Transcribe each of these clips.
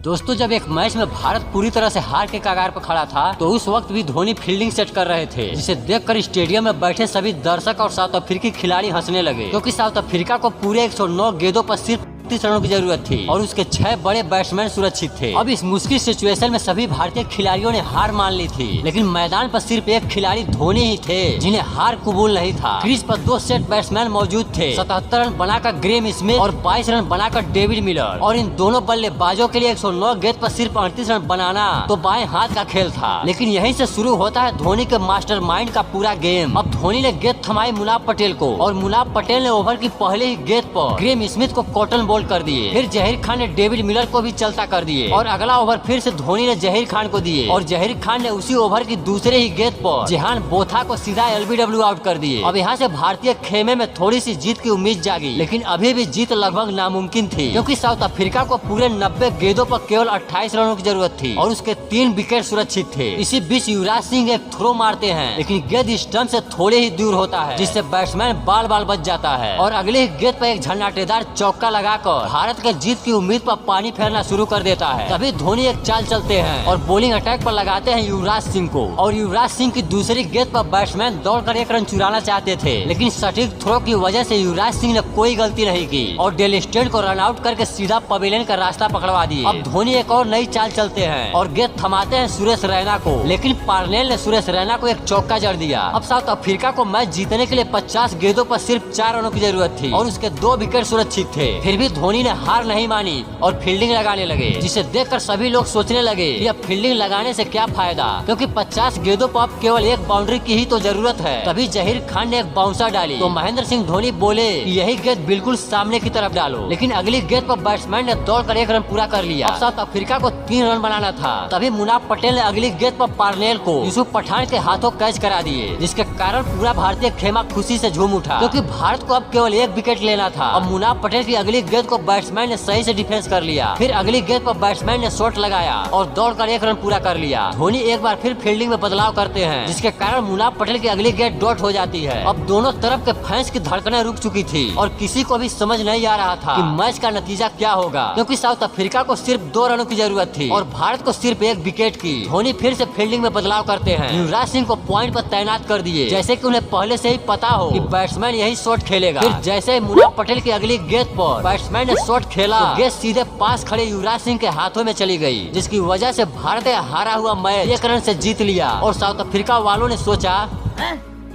दोस्तों, जब एक मैच में भारत पूरी तरह से हार के कगार पर खड़ा था तो उस वक्त भी धोनी फील्डिंग सेट कर रहे थे, जिसे देखकर स्टेडियम में बैठे सभी दर्शक और साउथ अफ्रीकी खिलाड़ी हंसने लगे, क्योंकि साउथ अफ्रीका को पूरे 109 गेंदों पर सिर्फ 30 रनों की जरूरत थी और उसके 6 बड़े बैट्समैन सुरक्षित थे। अब इस मुश्किल सिचुएशन में सभी भारतीय खिलाड़ियों ने हार मान ली थी, लेकिन मैदान पर सिर्फ एक खिलाड़ी धोनी ही थे जिन्हें हार कबूल नहीं था। क्रीज पर 2 सेट बैट्समैन मौजूद थे, 77 रन बनाकर ग्रेम स्मिथ और 22 रन बनाकर डेविड मिलर, और इन दोनों बल्लेबाजों के लिए 109 गेंद पर सिर्फ 38 रन बनाना तो बाएं हाथ का खेल था। लेकिन यहीं से शुरू होता है धोनी के मास्टरमाइंड का पूरा गेम। अब धोनी ने गेंद थमाई मुनाफ पटेल को, और मुनाफ पटेल ने ओवर की पहले ही गेंद पर ग्रेम स्मिथ को कॉटन बॉल कर दिए। फिर जहीर खान ने डेविड मिलर को भी चलता कर दिए, और अगला ओवर फिर से धोनी ने जहीर खान को दिए, और जहीर खान ने उसी ओवर की दूसरे ही गेंद पर जिहान बोथा को सीधा LBW आउट कर दिए। अब यहाँ से भारतीय खेमे में थोड़ी सी जीत की उम्मीद जागी, लेकिन अभी भी जीत लगभग नामुमकिन थी, क्योंकि साउथ अफ्रीका को पूरे 90 गेंदों पर केवल 28 रनों की जरूरत थी और उसके 3 विकेट सुरक्षित थे। इसी बीच युवराज सिंह एक थ्रो मारते हैं, लेकिन गेंद स्टंप से थोड़े ही दूर होता है, जिससे बैट्समैन बाल बाल बच जाता है, और अगले ही गेंद पर एक झन्नाटेदार चौका लगाकर भारत के जीत की उम्मीद पर पानी फेरना शुरू कर देता है। तभी धोनी एक चाल चलते हैं और बॉलिंग अटैक पर लगाते हैं युवराज सिंह को, और युवराज सिंह की दूसरी गेंद पर बैट्समैन दौड़कर 1 रन चुराना चाहते थे, लेकिन सटीक थ्रो की वजह से युवराज सिंह ने कोई गलती नहीं की और डेल स्टेन को रन आउट करके सीधा पवेलियन का रास्ता पकड़वा दिए। अब धोनी एक और नई चाल चलते हैं और गेंद थमाते हैं सुरेश रैना को, लेकिन पार्नेल ने सुरेश रैना को एक चौका जड़ दिया। अब साउथ अफ्रीका को मैच जीतने के लिए 50 गेंदों पर सिर्फ 4 रनों की जरूरत थी और उसके 2 विकेट सुरक्षित थे। फिर भी धोनी ने हार नहीं मानी और फील्डिंग लगाने लगे, जिसे देखकर सभी लोग सोचने लगे कि अब फील्डिंग लगाने से क्या फायदा, क्योंकि 50 गेंदों पर अब केवल एक बाउंड्री की ही तो जरूरत है। तभी जहीर खान ने एक बाउंसर डाली तो महेंद्र सिंह धोनी बोले कि यही गेंद बिल्कुल सामने की तरफ डालो, लेकिन अगली गेंद पर बैट्समैन ने दौड़कर 1 रन पूरा कर लिया। अब साउथ अफ्रीका को 3 रन बनाना था। तभी मुनाफ पटेल ने अगली गेंद पर पार्नेल को यूसुफ पठान के हाथों कैच करा दिए, जिसके कारण पूरा भारतीय खेमा खुशी से झूम उठा, क्योंकि भारत को अब केवल 1 विकेट लेना था। अब मुनाफ पटेल की अगली गेंद को बैट्समैन ने सही से डिफेंस कर लिया। फिर अगली गेंद पर बैट्समैन ने शॉट लगाया और दौड़कर 1 रन पूरा कर लिया। धोनी एक बार फिर फील्डिंग में बदलाव करते हैं, जिसके कारण मुनाफ पटेल की अगली गेंद डॉट हो जाती है। अब दोनों तरफ के फैंस की धड़कनें रुक चुकी थी और किसी को भी समझ नहीं आ रहा था कि मैच का नतीजा क्या होगा, क्योंकि साउथ अफ्रीका को सिर्फ 2 रनों की जरूरत थी और भारत को सिर्फ 1 विकेट की। धोनी फिर से फील्डिंग में बदलाव करते हैं, युवराज सिंह को पॉइंट पर तैनात कर दिए, जैसे कि उन्हें पहले से ही पता हो कि बैट्समैन यही शॉट खेलेगा। फिर जैसे ही मुनाफ पटेल की अगली गेंद पर बैट्समैन ने शॉट खेला तो गेंद सीधे पास खड़े युवराज सिंह के हाथों में चली गई, जिसकी वजह से भारत हारा हुआ मैच 1 रन से जीत लिया। और साउथ अफ्रीका वालों ने सोचा,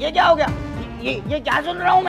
ये क्या हो गया, ये क्या सुन रहा हूँ मैं?